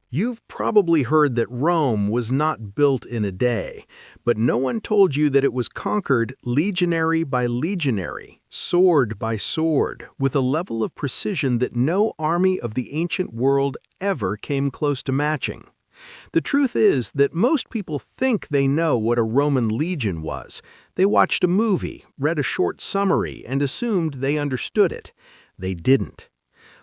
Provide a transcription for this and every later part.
You've probably heard that Rome was not built in a day, but no one told you that it was conquered legionary by legionary, sword by sword, with a level of precision that no army of the ancient world ever came close to matching. The truth is that most people think they know what a Roman legion was. They watched a movie, read a short summary, and assumed they understood it. They didn't.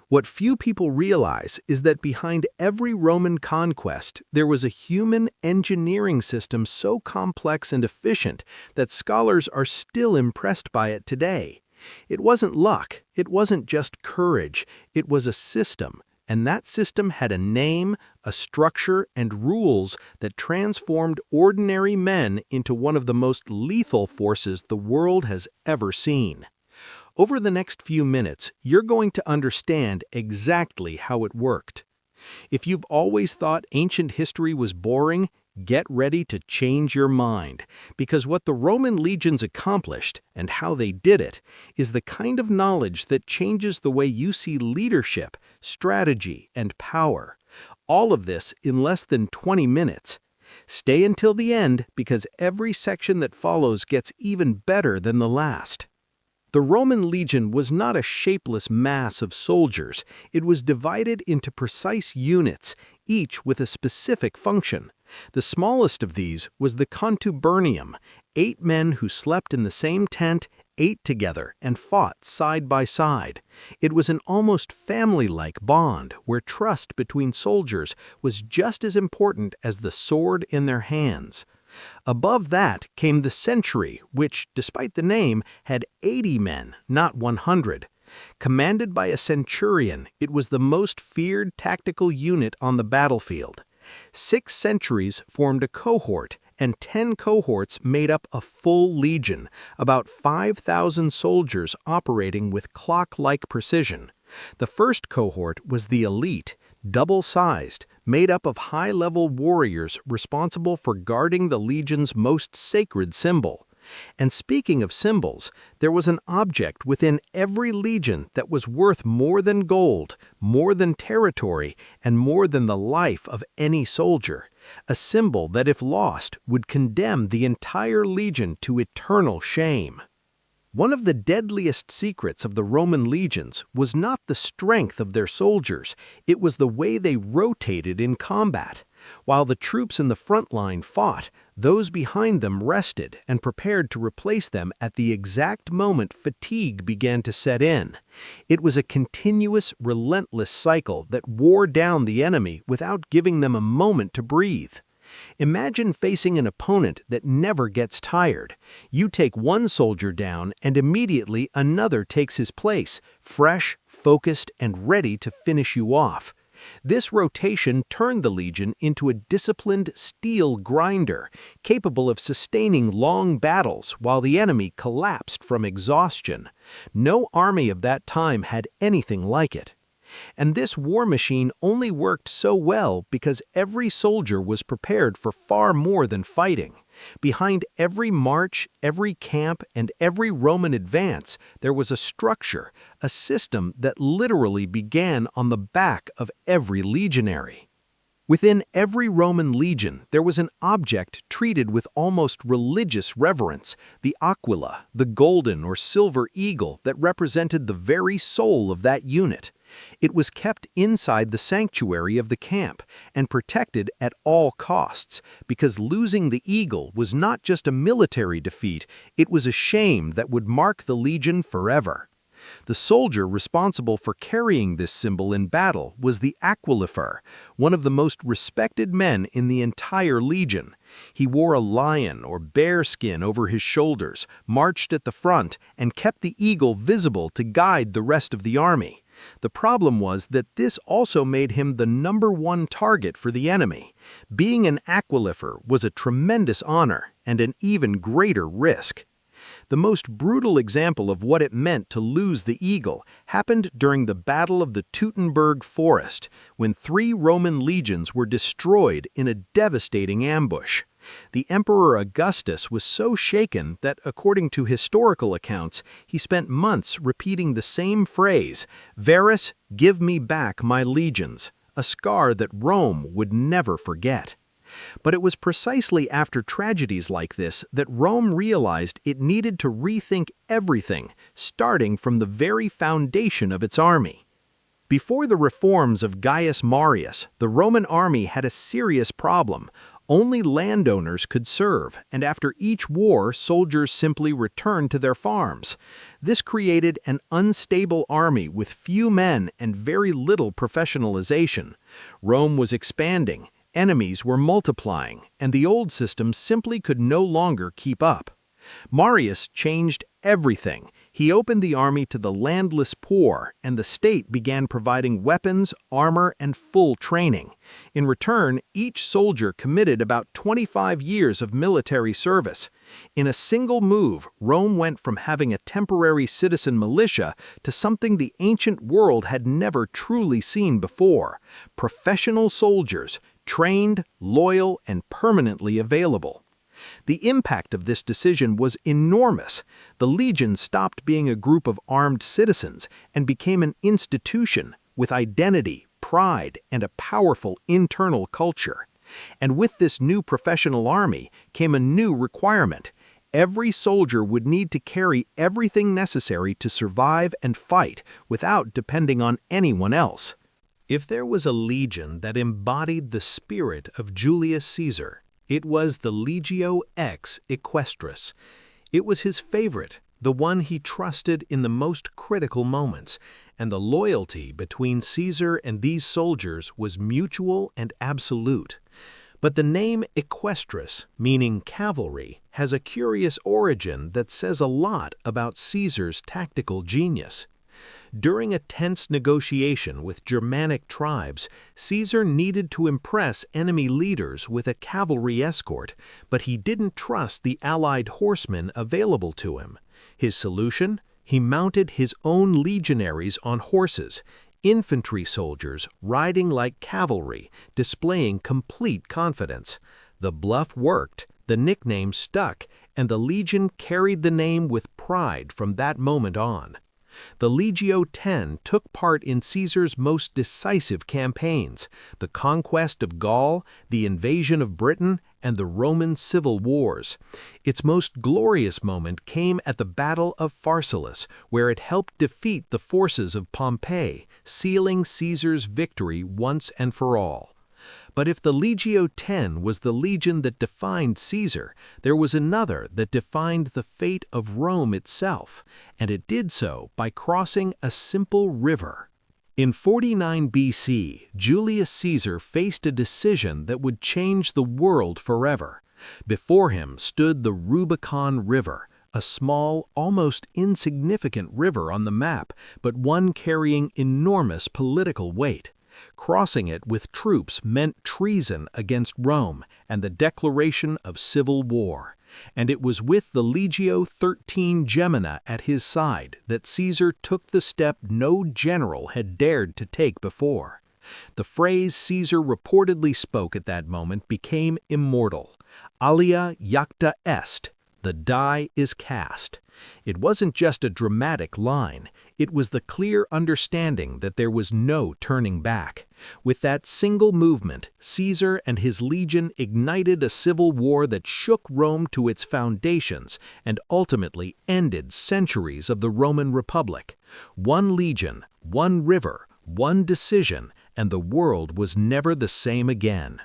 What few people realize is that behind every Roman conquest, there was a human engineering system so complex and efficient that scholars are still impressed by it today. It wasn't luck, it wasn't just courage, it was a system, and that system had a name, a structure, and rules that transformed ordinary men into one of the most lethal forces the world has ever seen. Over the next few minutes, you're going to understand exactly how it worked. If you've always thought ancient history was boring, get ready to change your mind, because what the Roman legions accomplished, and how they did it, is the kind of knowledge that changes the way you see leadership, strategy, and power. All of this in less than 20 minutes. Stay until the end, because every section that follows gets even better than the last. The Roman legion was not a shapeless mass of soldiers. It was divided into precise units, each with a specific function. The smallest of these was the contubernium, 8 men who slept in the same tent, ate together, and fought side by side. It was an almost family-like bond where trust between soldiers was just as important as the sword in their hands. Above that came the century, which, despite the name, had 80 men, not 100. Commanded by a centurion, it was the most feared tactical unit on the battlefield. 6 centuries formed a cohort, and 10 cohorts made up a full legion, about 5,000 soldiers operating with clock-like precision. The first cohort was the elite, double-sized, made up of high-level warriors responsible for guarding the legion's most sacred symbol. And speaking of symbols, there was an object within every legion that was worth more than gold, more than territory, and more than the life of any soldier. A symbol that, if lost, would condemn the entire legion to eternal shame. One of the deadliest secrets of the Roman legions was not the strength of their soldiers, it was the way they rotated in combat. While the troops in the front line fought, those behind them rested and prepared to replace them at the exact moment fatigue began to set in. It was a continuous, relentless cycle that wore down the enemy without giving them a moment to breathe. Imagine facing an opponent that never gets tired. You take one soldier down and immediately another takes his place, fresh, focused, and ready to finish you off. This rotation turned the legion into a disciplined steel grinder, capable of sustaining long battles while the enemy collapsed from exhaustion. No army of that time had anything like it. And this war machine only worked so well because every soldier was prepared for far more than fighting. Behind every march, every camp, and every Roman advance, there was a structure, a system that literally began on the back of every legionary. Within every Roman legion, there was an object treated with almost religious reverence, the aquila, the golden or silver eagle that represented the very soul of that unit. It was kept inside the sanctuary of the camp and protected at all costs, because losing the eagle was not just a military defeat, it was a shame that would mark the legion forever. The soldier responsible for carrying this symbol in battle was the aquilifer, one of the most respected men in the entire legion. He wore a lion or bear skin over his shoulders, marched at the front, and kept the eagle visible to guide the rest of the army. The problem was that this also made him the #1 target for the enemy. Being an aquilifer was a tremendous honor and an even greater risk. The most brutal example of what it meant to lose the eagle happened during the Battle of the Teutoburg Forest, when 3 Roman legions were destroyed in a devastating ambush. The Emperor Augustus was so shaken that, according to historical accounts, he spent months repeating the same phrase, "Varus, give me back my legions," a scar that Rome would never forget. But it was precisely after tragedies like this that Rome realized it needed to rethink everything, starting from the very foundation of its army. Before the reforms of Gaius Marius, the Roman army had a serious problem. Only landowners could serve, and after each war, soldiers simply returned to their farms. This created an unstable army with few men and very little professionalization. Rome was expanding, enemies were multiplying, and the old system simply could no longer keep up. Marius changed everything. He opened the army to the landless poor, and the state began providing weapons, armor, and full training. In return, each soldier committed about 25 years of military service. In a single move, Rome went from having a temporary citizen militia to something the ancient world had never truly seen before: professional soldiers, trained, loyal, and permanently available. The impact of this decision was enormous. The legion stopped being a group of armed citizens and became an institution with identity, pride, and a powerful internal culture. And with this new professional army came a new requirement. Every soldier would need to carry everything necessary to survive and fight without depending on anyone else. If there was a legion that embodied the spirit of Julius Caesar, it was the Legio IX Equestris. It was his favorite, the one he trusted in the most critical moments, and the loyalty between Caesar and these soldiers was mutual and absolute. But the name Equestris, meaning cavalry, has a curious origin that says a lot about Caesar's tactical genius. During a tense negotiation with Germanic tribes, Caesar needed to impress enemy leaders with a cavalry escort, but he didn't trust the allied horsemen available to him. His solution? He mounted his own legionaries on horses, infantry soldiers riding like cavalry, displaying complete confidence. The bluff worked, the nickname stuck, and the legion carried the name with pride from that moment on. The Legio X took part in Caesar's most decisive campaigns: the conquest of Gaul, the invasion of Britain, and the Roman civil wars. Its most glorious moment came at the Battle of Pharsalus, where it helped defeat the forces of Pompey, sealing Caesar's victory once and for all. But if the Legio X was the legion that defined Caesar, there was another that defined the fate of Rome itself, and it did so by crossing a simple river. In 49 BC, Julius Caesar faced a decision that would change the world forever. Before him stood the Rubicon River, a small, almost insignificant river on the map, but one carrying enormous political weight. Crossing it with troops meant treason against Rome and the declaration of civil war. And it was with the Legio XIII Gemina at his side that Caesar took the step no general had dared to take before. The phrase Caesar reportedly spoke at that moment became immortal: "Alia jacta est," the die is cast. It wasn't just a dramatic line, it was the clear understanding that there was no turning back. With that single movement, Caesar and his legion ignited a civil war that shook Rome to its foundations and ultimately ended centuries of the Roman Republic. One legion, one river, one decision, and the world was never the same again.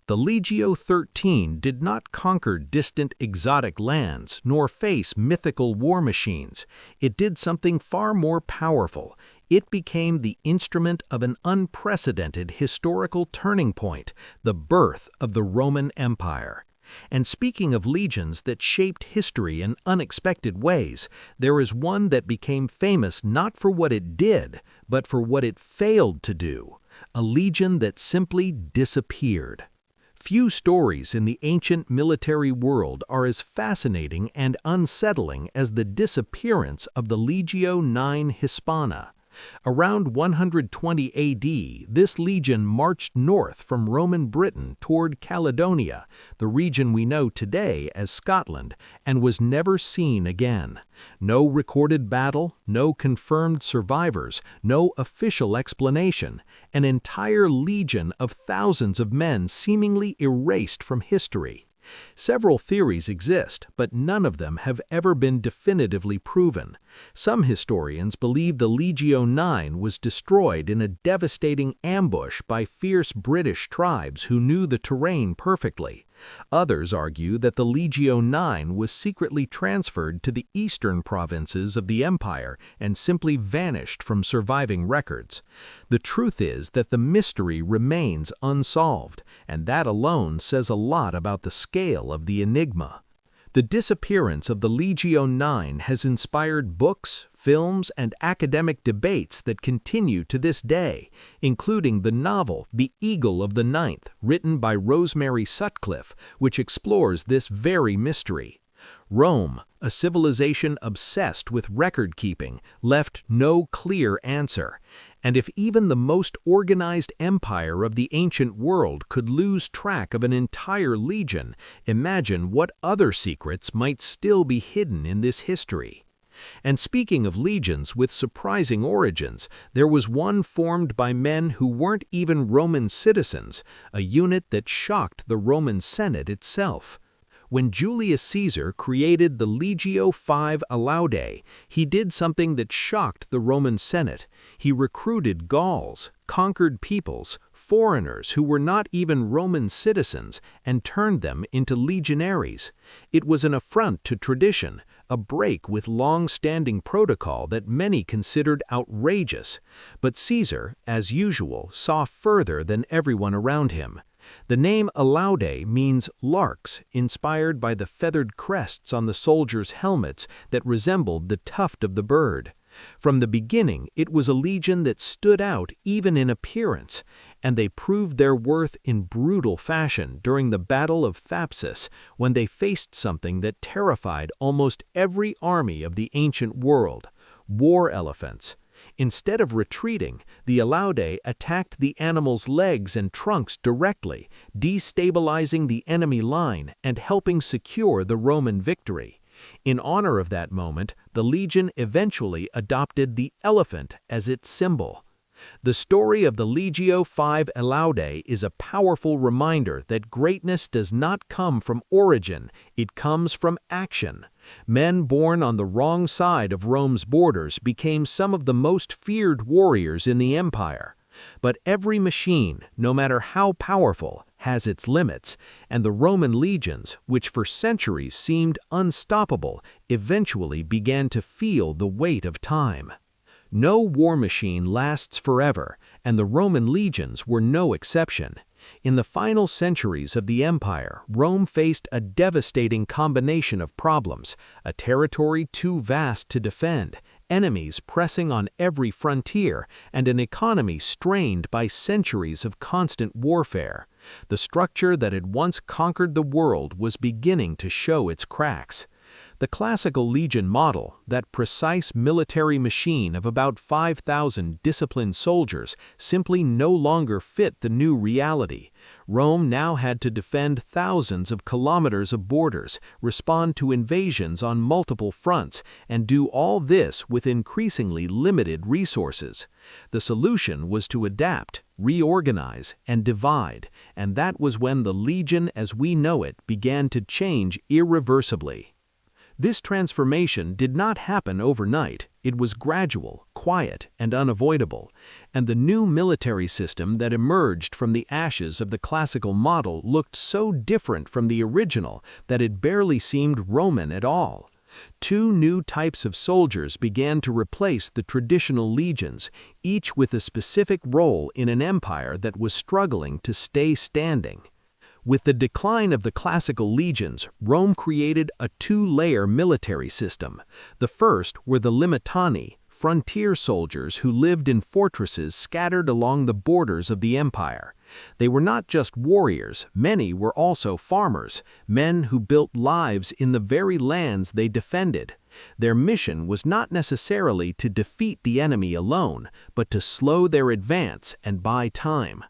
The Legio XIII did not conquer distant exotic lands nor face mythical war machines. It did something far more powerful. It became the instrument of an unprecedented historical turning point, the birth of the Roman Empire. And speaking of legions that shaped history in unexpected ways, there is one that became famous not for what it did, but for what it failed to do: a legion that simply disappeared. Few stories in the ancient military world are as fascinating and unsettling as the disappearance of the Legio IX Hispana. Around 120 AD, this legion marched north from Roman Britain toward Caledonia, the region we know today as Scotland, and was never seen again. No recorded battle, no confirmed survivors, no official explanation. An entire legion of thousands of men seemingly erased from history. Several theories exist, but none of them have ever been definitively proven. Some historians believe the Legio IX was destroyed in a devastating ambush by fierce British tribes who knew the terrain perfectly. Others argue that the Legio IX was secretly transferred to the eastern provinces of the empire and simply vanished from surviving records. The truth is that the mystery remains unsolved, and that alone says a lot about the scale of the enigma. The disappearance of the Legio IX has inspired books, films, and academic debates that continue to this day, including the novel The Eagle of the Ninth, written by Rosemary Sutcliffe, which explores this very mystery. Rome, a civilization obsessed with record-keeping, left no clear answer. And if even the most organized empire of the ancient world could lose track of an entire legion, imagine what other secrets might still be hidden in this history. And speaking of legions with surprising origins, there was one formed by men who weren't even Roman citizens, a unit that shocked the Roman Senate itself. When Julius Caesar created the Legio V Alaudae, he did something that shocked the Roman Senate. He recruited Gauls, conquered peoples, foreigners who were not even Roman citizens, and turned them into legionaries. It was an affront to tradition, a break with long-standing protocol that many considered outrageous. But Caesar, as usual, saw further than everyone around him. The name Alaudae means larks, inspired by the feathered crests on the soldiers' helmets that resembled the tuft of the bird. From the beginning, it was a legion that stood out even in appearance, and they proved their worth in brutal fashion during the Battle of Thapsus, when they faced something that terrified almost every army of the ancient world: war elephants. Instead of retreating, the Alaudae attacked the animals' legs and trunks directly, destabilizing the enemy line and helping secure the Roman victory. In honor of that moment, the legion eventually adopted the elephant as its symbol. The story of the Legio V Alaudae is a powerful reminder that greatness does not come from origin, it comes from action. Men born on the wrong side of Rome's borders became some of the most feared warriors in the empire. But every machine, no matter how powerful, has its limits, and the Roman legions, which for centuries seemed unstoppable, eventually began to feel the weight of time. No war machine lasts forever, and the Roman legions were no exception. In the final centuries of the empire, Rome faced a devastating combination of problems: a territory too vast to defend, enemies pressing on every frontier, and an economy strained by centuries of constant warfare. The structure that had once conquered the world was beginning to show its cracks. The classical legion model, that precise military machine of about 5,000 disciplined soldiers, simply no longer fit the new reality. Rome now had to defend thousands of kilometers of borders, respond to invasions on multiple fronts, and do all this with increasingly limited resources. The solution was to adapt, reorganize, and divide, and that was when the legion as we know it began to change irreversibly. This transformation did not happen overnight. It was gradual, quiet, and unavoidable, and the new military system that emerged from the ashes of the classical model looked so different from the original that it barely seemed Roman at all. Two new types of soldiers began to replace the traditional legions, each with a specific role in an empire that was struggling to stay standing. With the decline of the classical legions, Rome created a two-layer military system. The first were the limitani, frontier soldiers who lived in fortresses scattered along the borders of the empire. They were not just warriors, many were also farmers, men who built lives in the very lands they defended. Their mission was not necessarily to defeat the enemy alone, but to slow their advance and buy time.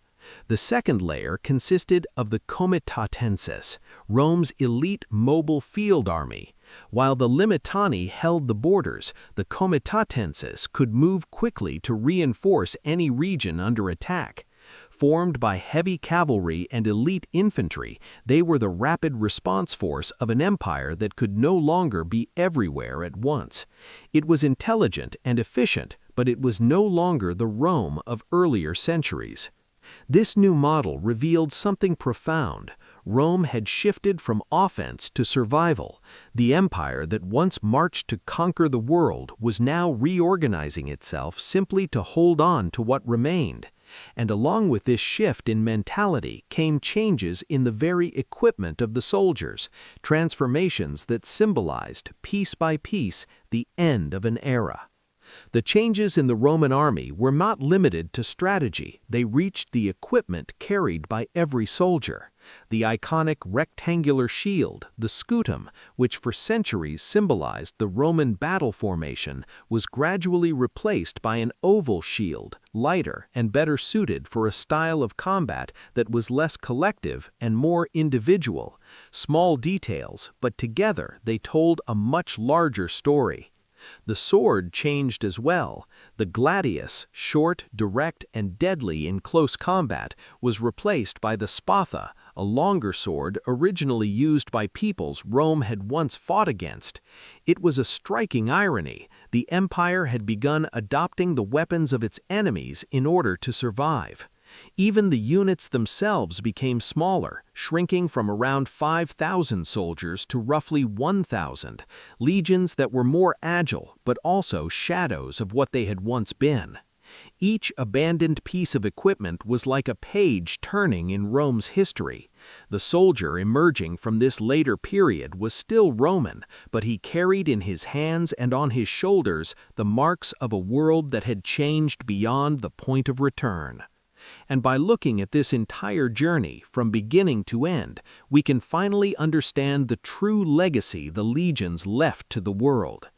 The second layer consisted of the comitatenses, Rome's elite mobile field army. While the limitani held the borders, the comitatenses could move quickly to reinforce any region under attack. Formed by heavy cavalry and elite infantry, they were the rapid response force of an empire that could no longer be everywhere at once. It was intelligent and efficient, but it was no longer the Rome of earlier centuries. This new model revealed something profound. Rome had shifted from offense to survival. The empire that once marched to conquer the world was now reorganizing itself simply to hold on to what remained. And along with this shift in mentality came changes in the very equipment of the soldiers, transformations that symbolized, piece by piece, the end of an era. The changes in the Roman army were not limited to strategy. They reached the equipment carried by every soldier. The iconic rectangular shield, the scutum, which for centuries symbolized the Roman battle formation, was gradually replaced by an oval shield, lighter and better suited for a style of combat that was less collective and more individual. Small details, but together they told a much larger story. The sword changed as well. The gladius, short, direct, and deadly in close combat, was replaced by the spatha, a longer sword originally used by peoples Rome had once fought against. It was a striking irony. The empire had begun adopting the weapons of its enemies in order to survive. Even the units themselves became smaller, shrinking from around 5,000 soldiers to roughly 1,000, legions that were more agile but also shadows of what they had once been. Each abandoned piece of equipment was like a page turning in Rome's history. The soldier emerging from this later period was still Roman, but he carried in his hands and on his shoulders the marks of a world that had changed beyond the point of return. And by looking at this entire journey from beginning to end, we can finally understand the true legacy the legions left to the world.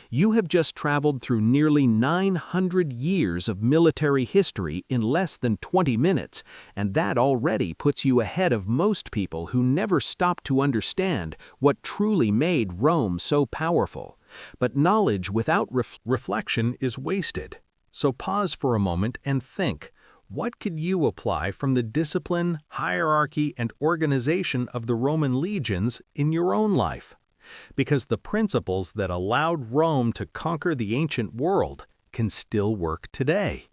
You have just traveled through nearly 900 years of military history in less than 20 minutes, and that already puts you ahead of most people who never stopped to understand what truly made Rome so powerful. But knowledge without Reflection is wasted. So pause for a moment and think. What could you apply from the discipline, hierarchy, and organization of the Roman legions in your own life? Because the principles that allowed Rome to conquer the ancient world can still work today.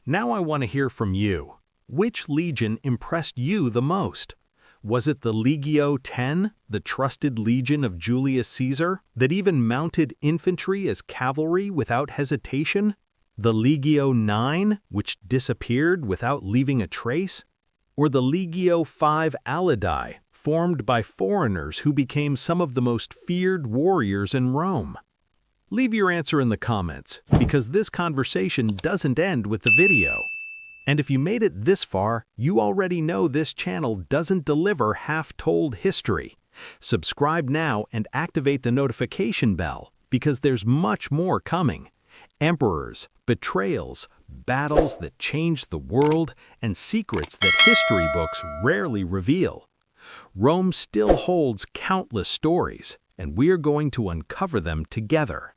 Now I want to hear from you. Which legion impressed you the most? Was it the Legio X, the trusted legion of Julius Caesar, that even mounted infantry as cavalry without hesitation? The Legio IX, which disappeared without leaving a trace? Or the Legio V Alidi, formed by foreigners who became some of the most feared warriors in Rome? Leave your answer in the comments, because this conversation doesn't end with the video. And if you made it this far, you already know this channel doesn't deliver half-told history. Subscribe now and activate the notification bell, because there's much more coming. Emperors, betrayals, battles that changed the world, and secrets that history books rarely reveal. Rome still holds countless stories, and we're going to uncover them together.